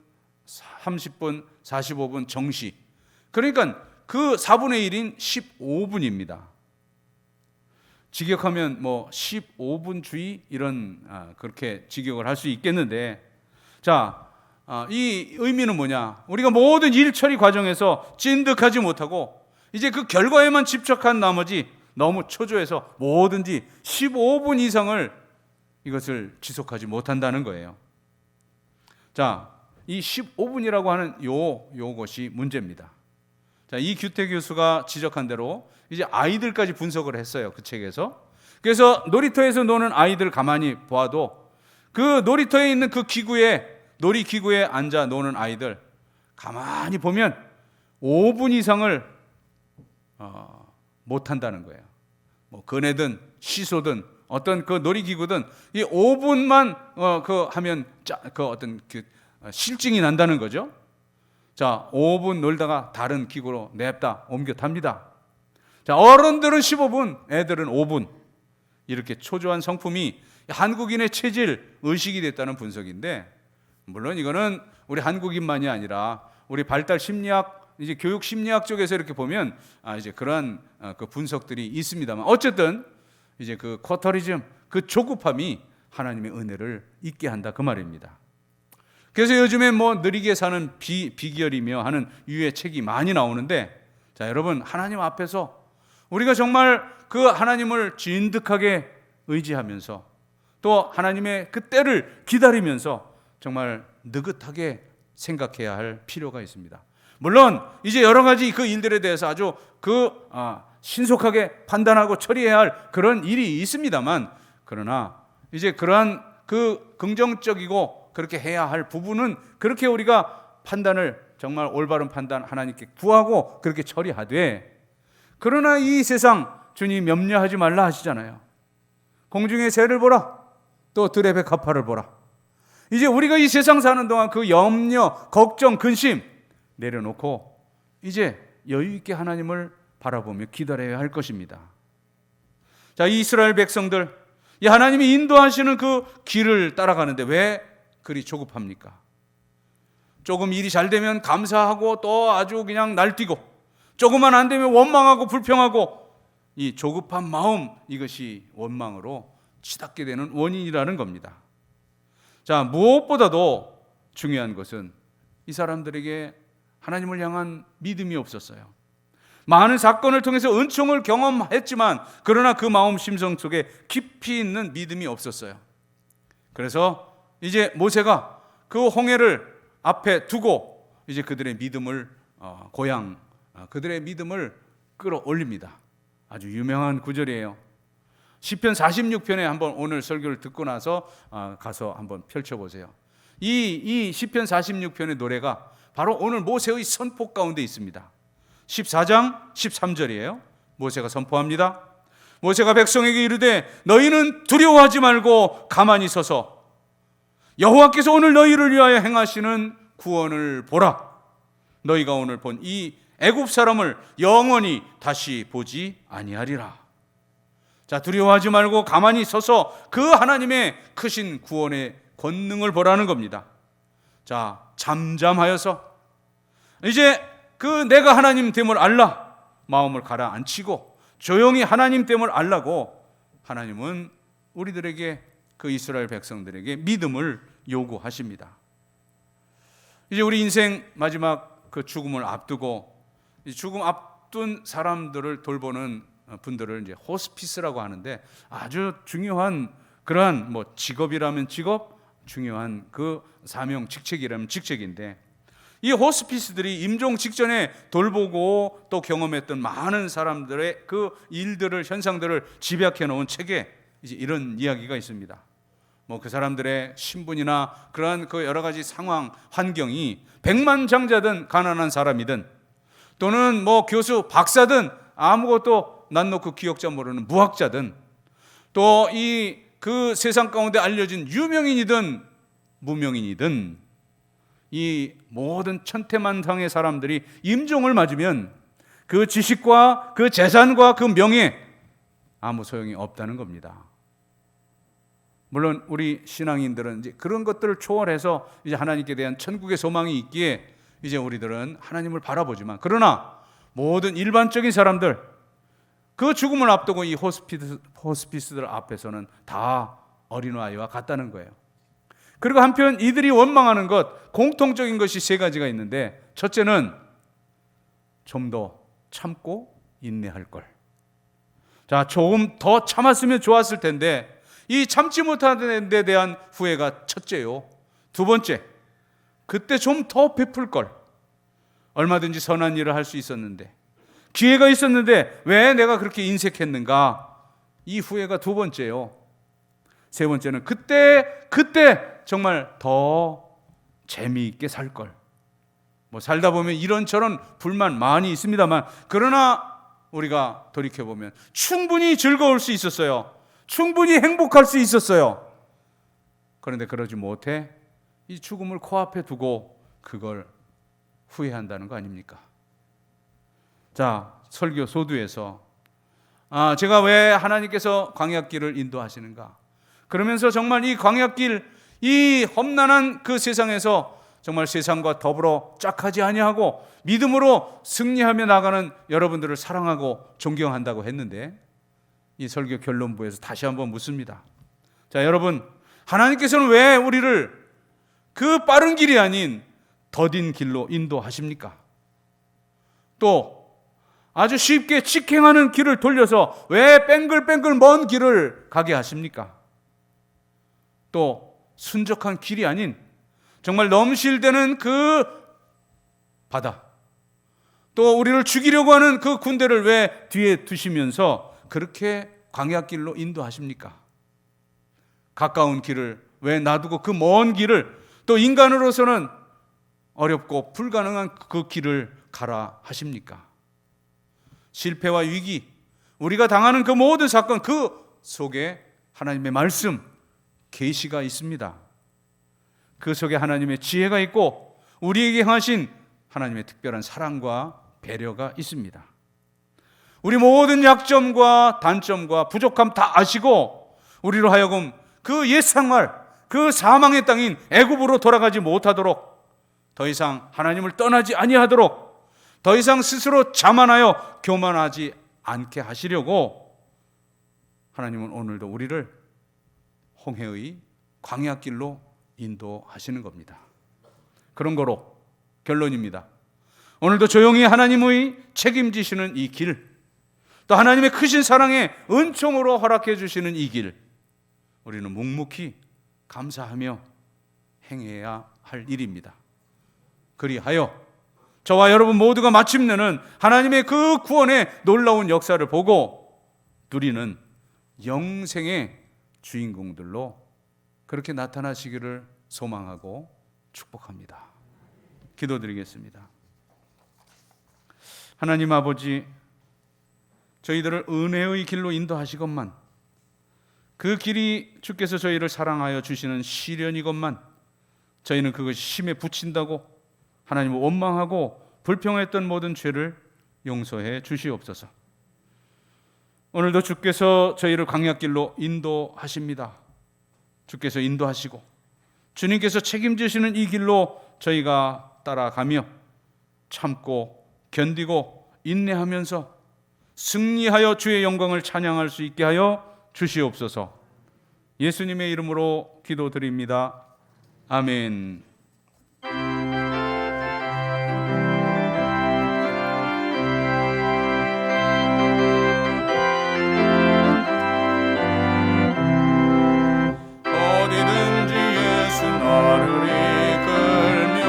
S1: 30분, 45분 정시. 그러니까 그 4분의 1인 15분입니다. 직역하면 뭐 15분 주의 이런 그렇게 직역을 할 수 있겠는데, 자, 이 의미는 뭐냐? 우리가 모든 일 처리 과정에서 찐득하지 못하고 이제 그 결과에만 집착한 나머지 너무 초조해서 뭐든지 15분 이상을 이것을 지속하지 못한다는 거예요. 자, 이 15분이라고 하는 요것이 문제입니다. 자, 이 규태 교수가 지적한 대로 이제 아이들까지 분석을 했어요, 그 책에서. 그래서 놀이터에서 노는 아이들 가만히 보아도 그 놀이터에 있는 그 놀이기구에 앉아 노는 아이들 가만히 보면 5분 이상을 못 한다는 거예요. 뭐 그네든 시소든 어떤 그 놀이기구든 이 5분만 하면 그 어떤 그 실증이 난다는 거죠. 자, 5분 놀다가 다른 기구로 냅다 옮겨 탑니다. 자, 어른들은 15분, 애들은 5분. 이렇게 초조한 성품이 한국인의 체질, 의식이 됐다는 분석인데, 물론 이거는 우리 한국인만이 아니라 우리 발달 심리학, 이제 교육 심리학 쪽에서 이렇게 보면 이제 그러한 그 분석들이 있습니다만, 어쨌든 이제 그 쿼터리즘, 그 조급함이 하나님의 은혜를 잊게 한다, 그 말입니다. 그래서 요즘에 뭐 느리게 사는 비결이며 하는 유의 책이 많이 나오는데, 자, 여러분, 하나님 앞에서 우리가 정말 그 하나님을 진득하게 의지하면서 또 하나님의 그 때를 기다리면서 정말 느긋하게 생각해야 할 필요가 있습니다. 물론 이제 여러 가지 그 일들에 대해서 아주 신속하게 판단하고 처리해야 할 그런 일이 있습니다만, 그러나 이제 그러한 그 긍정적이고 그렇게 해야 할 부분은 그렇게 우리가 판단을, 정말 올바른 판단 하나님께 구하고 그렇게 처리하되, 그러나 이 세상 주님 염려하지 말라 하시잖아요. 공중의 새를 보라, 또 들의 백합화를 보라. 이제 우리가 이 세상 사는 동안 그 염려, 걱정, 근심 내려놓고 이제 여유 있게 하나님을 바라보며 기다려야 할 것입니다. 자, 이 이스라엘 백성들, 이 하나님이 인도하시는 그 길을 따라가는데 왜 그리 조급합니까? 조금 일이 잘 되면 감사하고 또 아주 그냥 날뛰고, 조금만 안 되면 원망하고 불평하고, 이 조급한 마음, 이것이 원망으로 치닫게 되는 원인이라는 겁니다. 자, 무엇보다도 중요한 것은 이 사람들에게 하나님을 향한 믿음이 없었어요. 많은 사건을 통해서 은총을 경험했지만, 그러나 그 마음 심성 속에 깊이 있는 믿음이 없었어요. 그래서 이제 모세가 그 홍해를 앞에 두고 이제 그들의 믿음을 그들의 믿음을 끌어올립니다. 아주 유명한 구절이에요. 시편 46편에 한번 오늘 설교를 듣고 나서 가서 한번 펼쳐보세요. 이 시편 46편의 노래가 바로 오늘 모세의 선포 가운데 있습니다. 14장 13절이에요. 모세가 선포합니다. 모세가 백성에게 이르되 너희는 두려워하지 말고 가만히 서서 여호와께서 오늘 너희를 위하여 행하시는 구원을 보라. 너희가 오늘 본 이 애굽 사람을 영원히 다시 보지 아니하리라. 자, 두려워하지 말고 가만히 서서 그 하나님의 크신 구원의 권능을 보라는 겁니다. 자, 잠잠하여서 이제 그 내가 하나님 됨을 알라, 마음을 가라앉히고 조용히 하나님 됨을 알라고 하나님은 우리들에게, 그 이스라엘 백성들에게 믿음을 요구하십니다. 이제 우리 인생 마지막 그 죽음을 앞두고, 죽음 앞둔 사람들을 돌보는 분들을 이제 호스피스라고 하는데, 아주 중요한 그러한 직업이라면 직업, 중요한 그 사명, 직책이라면 직책인데, 이 호스피스들이 임종 직전에 돌보고 또 경험했던 많은 사람들의 그 일들을, 현상들을 집약해 놓은 책에 이제 이런 이야기가 있습니다. 그 사람들의 신분이나 그러한 그 여러 가지 상황, 환경이 백만장자든 가난한 사람이든 또는 교수, 박사든 아무것도 난 놓고 기억자 모르는 무학자든 또 이 그 세상 가운데 알려진 유명인이든 무명인이든 이 모든 천태만상의 사람들이 임종을 맞으면 그 지식과 그 재산과 그 명예 아무 소용이 없다는 겁니다. 물론 우리 신앙인들은 이제 그런 것들을 초월해서 이제 하나님께 대한 천국의 소망이 있기에 이제 우리들은 하나님을 바라보지만, 그러나 모든 일반적인 사람들, 그 죽음을 앞두고 이 호스피스들 앞에서는 다 어린아이와 같다는 거예요. 그리고 한편 이들이 원망하는 것, 공통적인 것이 세 가지가 있는데, 첫째는 좀 더 참고 인내할 걸. 자, 조금 더 참았으면 좋았을 텐데 이 참지 못하는 데 대한 후회가 첫째요. 두 번째, 그때 좀 더 베풀 걸. 얼마든지 선한 일을 할 수 있었는데, 기회가 있었는데 왜 내가 그렇게 인색했는가? 이 후회가 두 번째요. 세 번째는 그때 정말 더 재미있게 살 걸. 살다 보면 이런저런 불만 많이 있습니다만, 그러나 우리가 돌이켜보면 충분히 즐거울 수 있었어요. 충분히 행복할 수 있었어요. 그런데 그러지 못해 이 죽음을 코앞에 두고 그걸 후회한다는 거 아닙니까? 자, 설교 소두에서 제가 왜 하나님께서 광야길을 인도하시는가? 그러면서 정말 이 광야길, 이 험난한 그 세상에서 정말 세상과 더불어 짝하지 아니하고 믿음으로 승리하며 나가는 여러분들을 사랑하고 존경한다고 했는데, 이 설교 결론부에서 다시 한번 묻습니다. 자, 여러분, 하나님께서는 왜 우리를 그 빠른 길이 아닌 더딘 길로 인도하십니까? 또 아주 쉽게 직행하는 길을 돌려서 왜 뺑글뺑글 먼 길을 가게 하십니까? 또 순적한 길이 아닌 정말 넘실대는 그 바다, 또 우리를 죽이려고 하는 그 군대를 왜 뒤에 두시면서 그렇게 광야길로 인도하십니까? 가까운 길을 왜 놔두고 그 먼 길을, 또 인간으로서는 어렵고 불가능한 그 길을 가라 하십니까? 실패와 위기, 우리가 당하는 그 모든 사건, 그 속에 하나님의 말씀, 계시가 있습니다. 그 속에 하나님의 지혜가 있고 우리에게 향하신 하나님의 특별한 사랑과 배려가 있습니다. 우리 모든 약점과 단점과 부족함 다 아시고 우리로 하여금 그 옛 생활, 그 사망의 땅인 애굽으로 돌아가지 못하도록, 더 이상 하나님을 떠나지 아니하도록, 더 이상 스스로 자만하여 교만하지 않게 하시려고 하나님은 오늘도 우리를 홍해의 광야길로 인도하시는 겁니다. 그런 거로 결론입니다. 오늘도 조용히 하나님의 책임지시는 이 길, 또 하나님의 크신 사랑에 은총으로 허락해 주시는 이 길, 우리는 묵묵히 감사하며 행해야 할 일입니다. 그리하여 저와 여러분 모두가 마침내는 하나님의 그 구원의 놀라운 역사를 보고 누리는 영생의 주인공들로 그렇게 나타나시기를 소망하고 축복합니다. 기도드리겠습니다. 하나님 아버지, 저희들을 은혜의 길로 인도하시건만, 그 길이 주께서 저희를 사랑하여 주시는 시련이건만 저희는 그것이 힘에 부친다고 하나님을 원망하고 불평했던 모든 죄를 용서해 주시옵소서. 오늘도 주께서 저희를 광야길로 인도하십니다. 주께서 인도하시고 주님께서 책임지시는 이 길로 저희가 따라가며 참고 견디고 인내하면서 승리하여 주의 영광을 찬양할 수 있게 하여 주시옵소서. 예수님의 이름으로 기도드립니다. 아멘.
S3: 어디든지 예수 나를 이끌면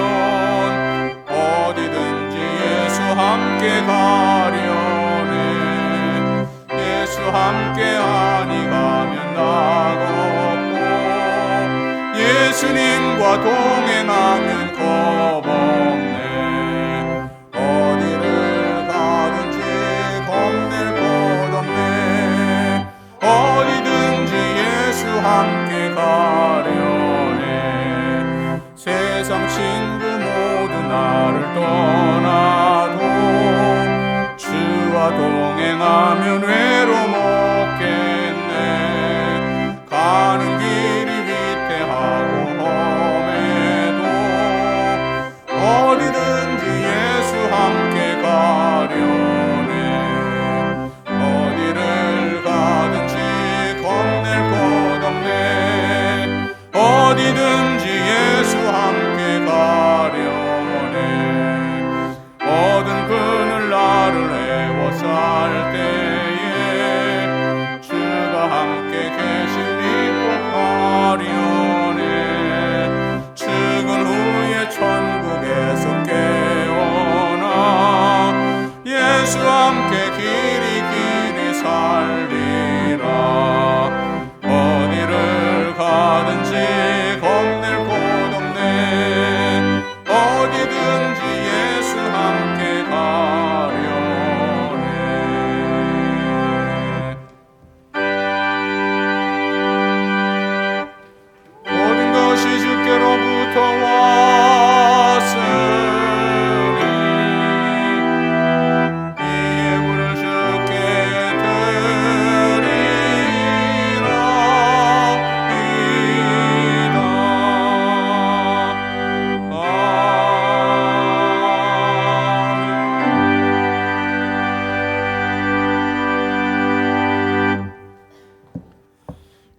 S3: 어디든지 예수 함께 가려네. 예수 함께 아니 가면 나갑고 예수님과 동행하면 겁없네. 어디를 가든지 겁낼 것 없네. 어디든지 예수 함께 가려네. 세상 친구 모두 나를 떠나도 주와 동행하면 외로움 없겠네. 가는 길이 위태하고 험해도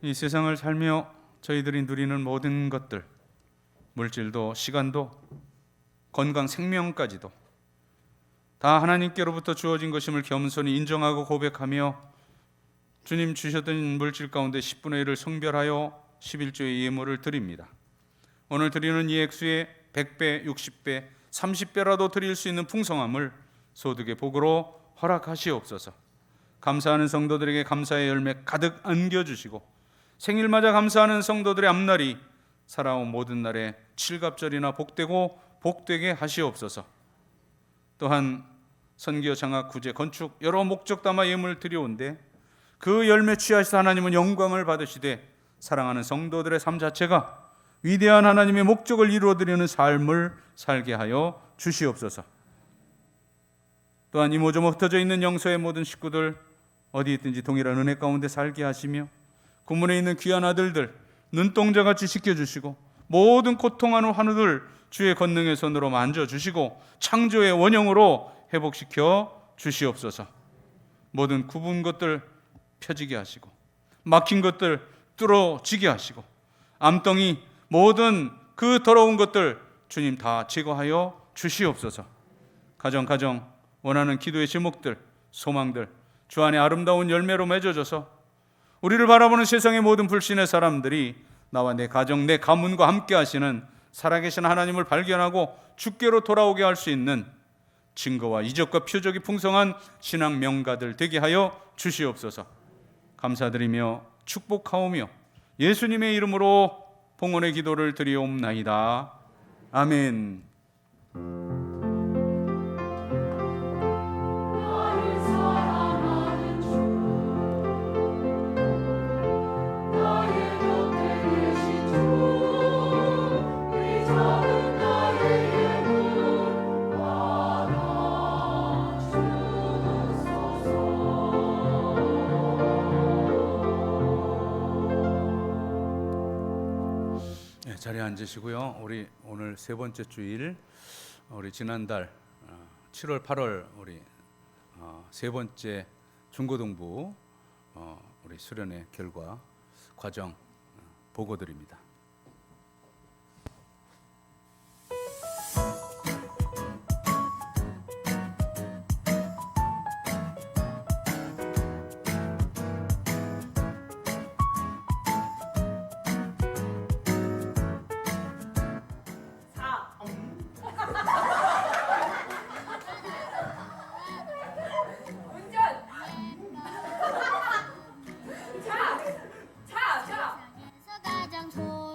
S1: 이 세상을 살며 저희들이 누리는 모든 것들, 물질도 시간도 건강 생명까지도 다 하나님께로부터 주어진 것임을 겸손히 인정하고 고백하며 주님 주셨던 물질 가운데 10분의 1을 성별하여 11조의 예물을 드립니다. 오늘 드리는 이 액수에 100배, 60배, 30배라도 드릴 수 있는 풍성함을 소득의 복으로 허락하시옵소서. 감사하는 성도들에게 감사의 열매 가득 안겨주시고 생일맞아 감사하는 성도들의 앞날이 살아온 모든 날에 칠갑절이나 복되고 복되게 하시옵소서. 또한 선교, 장학, 구제, 건축 여러 목적 담아 예물을 드려온데 그 열매 취하시사 하나님은 영광을 받으시되 사랑하는 성도들의 삶 자체가 위대한 하나님의 목적을 이루어드리는 삶을 살게 하여 주시옵소서. 또한 이모저모 흩어져 있는 영서의 모든 식구들 어디 있든지 동일한 은혜 가운데 살게 하시며 군문에 있는 귀한 아들들 눈동자같이 지켜주시고 모든 고통하는 환우들 주의 권능의 손으로 만져주시고 창조의 원형으로 회복시켜 주시옵소서. 모든 굽은 것들 펴지게 하시고 막힌 것들 뚫어지게 하시고 암덩이 모든 그 더러운 것들 주님 다 제거하여 주시옵소서. 가정 원하는 기도의 제목들, 소망들 주 안에 아름다운 열매로 맺어져서 우리를 바라보는 세상의 모든 불신의 사람들이 나와 내 가정, 내 가문과 함께 하시는 살아계신 하나님을 발견하고 주께로 돌아오게 할 수 있는 증거와 이적과 표적이 풍성한 신앙 명가들 되게 하여 주시옵소서. 감사드리며 축복하오며 예수님의 이름으로 봉헌의 기도를 드리옵나이다. 아멘. 자리에 앉으시고요. 우리 오늘 세 번째 주일, 우리 지난달 7월, 8월 우리 세 번째 중고등부 우리 수련회 결과 과정 보고 드립니다.
S4: 가장 좋은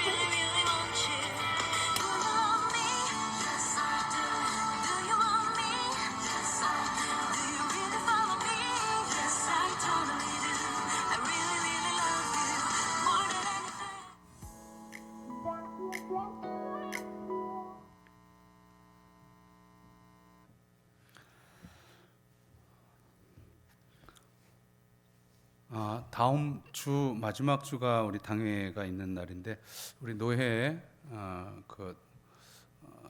S4: really, really want you. Do you want me? Yes, I do. Do you want me? Yes, I do. Do you really follow me? Yes, I totally do. I really, really love you more than anything.
S1: 다음 주 마지막 주가 우리 당회가 있는 날인데 우리 노회에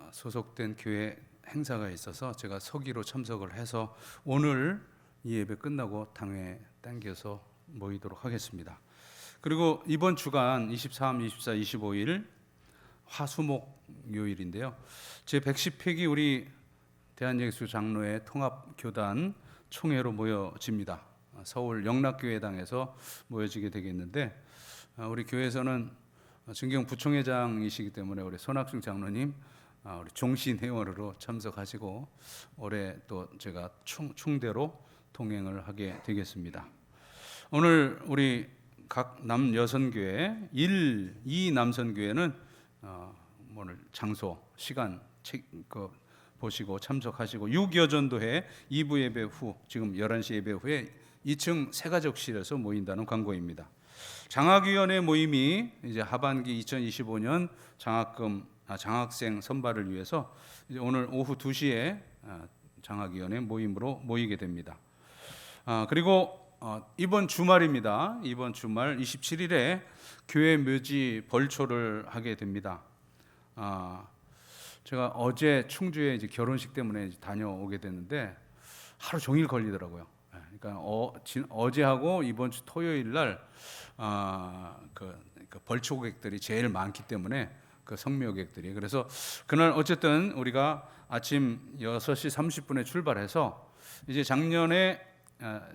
S1: 소속된 교회 행사가 있어서 제가 서기로 참석을 해서 오늘 이 예배 끝나고 당회 당겨서 모이도록 하겠습니다. 그리고 이번 주간 23, 24, 25일 화수목 요일인데요. 제 110회기 우리 대한예수 장로회 통합교단 총회로 모여집니다. 서울 영락교회당에서 모여지게 되겠는데 우리 교회에서는 증경 부총회장이시기 때문에 우리 손학승 장로님 우리 종신 회원으로 참석하시고 올해 또 제가 충대로 동행을 하게 되겠습니다. 오늘 우리 각 남여선교회 2 남선교회는 오늘 장소, 시간 보시고 참석하시고 6여전도회 2부 예배 후 지금 11시 예배 후에 2층 새가족실에서 모인다는 광고입니다. 장학위원회 모임이 이제 하반기 2025년 장학생 선발을 위해서 이제 오늘 오후 2시에 장학위원회 모임으로 모이게 됩니다. 그리고 이번 주말입니다. 이번 주말 27일에 교회 묘지 벌초를 하게 됩니다. 제가 어제 충주에 이제 결혼식 때문에 다녀오게 됐는데 하루 종일 걸리더라고요. 그러니까 어제하고 이번 주 토요일 날 그 벌초객들이 제일 많기 때문에 그 성묘객들이 그래서 그날 어쨌든 우리가 아침 6시 30분에 출발해서 이제 작년에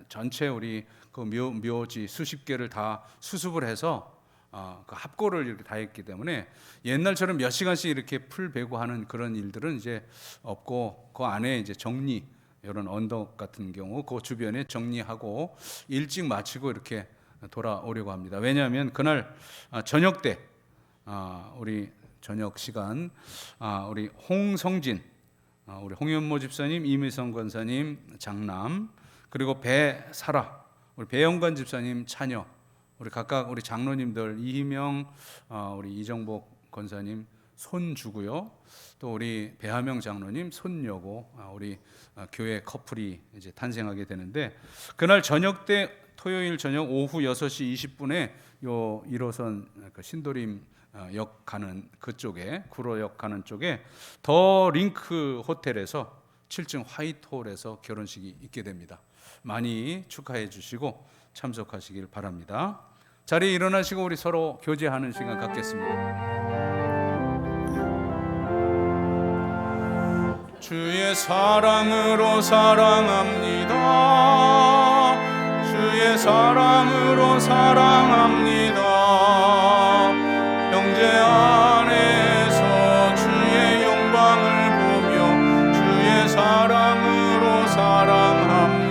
S1: 전체 우리 그 묘지 수십 개를 다 수습을 해서 그 합고를 이렇게 다 했기 때문에 옛날처럼 몇 시간씩 이렇게 풀 베고 하는 그런 일들은 이제 없고 그 안에 이제 정리 이런 언덕 같은 경우 그 주변에 정리하고 일찍 마치고 이렇게 돌아오려고 합니다. 왜냐하면 그날 저녁 때 우리 저녁 시간 우리 홍성진 우리 홍현모 집사님, 이미성 권사님 장남 그리고 배사라 우리 배영관 집사님 차녀 우리 각각 우리 장로님들 이희명 우리 이정복 권사님 손주고요. 또 우리 배하명 장로님 손녀고 우리 교회 커플이 이제 탄생하게 되는데 그날 저녁 때 토요일 저녁 오후 6시 20분에 요 1호선 신도림 역 가는 그쪽에 구로역 가는 쪽에 더 링크 호텔에서 7층 화이트홀에서 결혼식이 있게 됩니다. 많이 축하해 주시고 참석하시길 바랍니다. 자리에 일어나시고 우리 서로 교제하는 시간 갖겠습니다.
S3: 주의 사랑으로 사랑합니다. 주의 사랑으로 사랑합니다. 형제 안에서 주의 영광을 보며 주의 사랑으로 사랑합니다.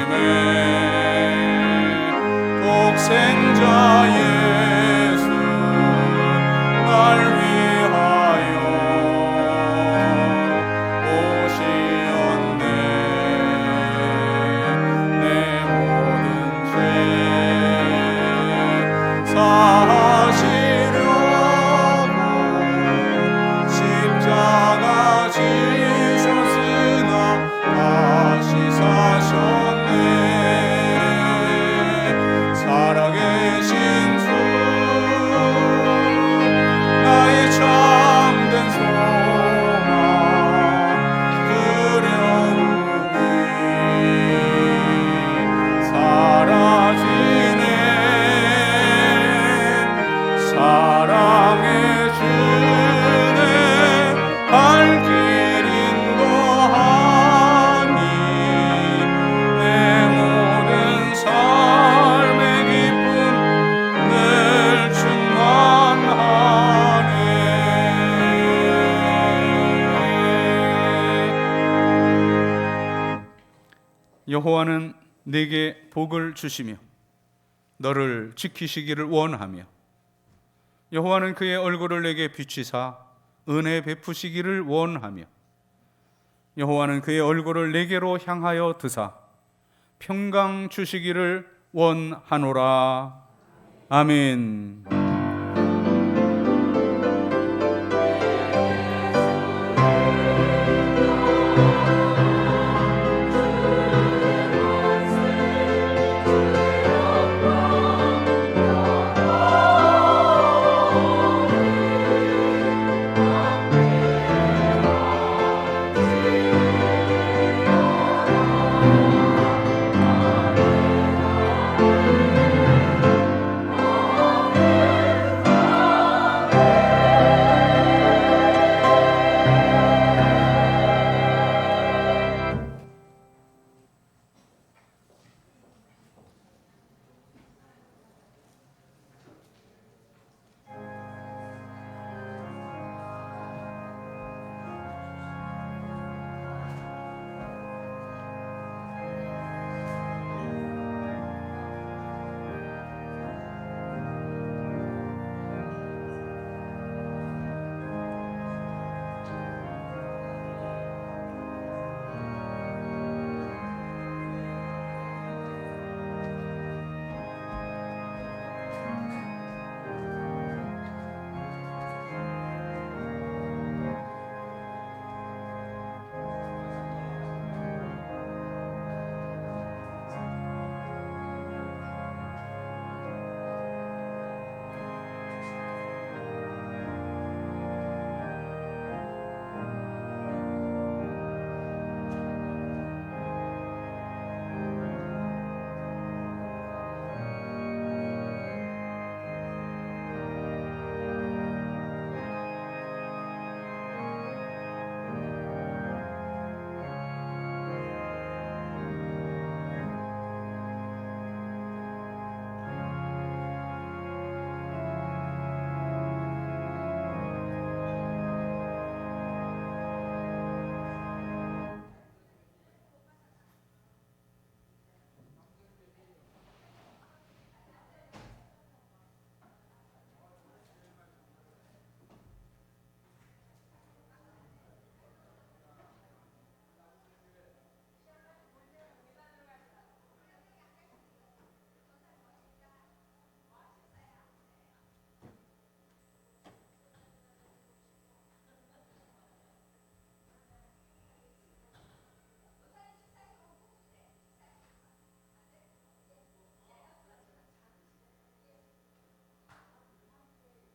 S3: 하나님의 독생자 예수
S1: 여호와는 내게 복을 주시며 너를 지키시기를 원하며 여호와는 그의 얼굴을 내게 비추사 은혜 베푸시기를 원하며 여호와는 그의 얼굴을 내게로 향하여 드사 평강 주시기를 원하노라. 아멘.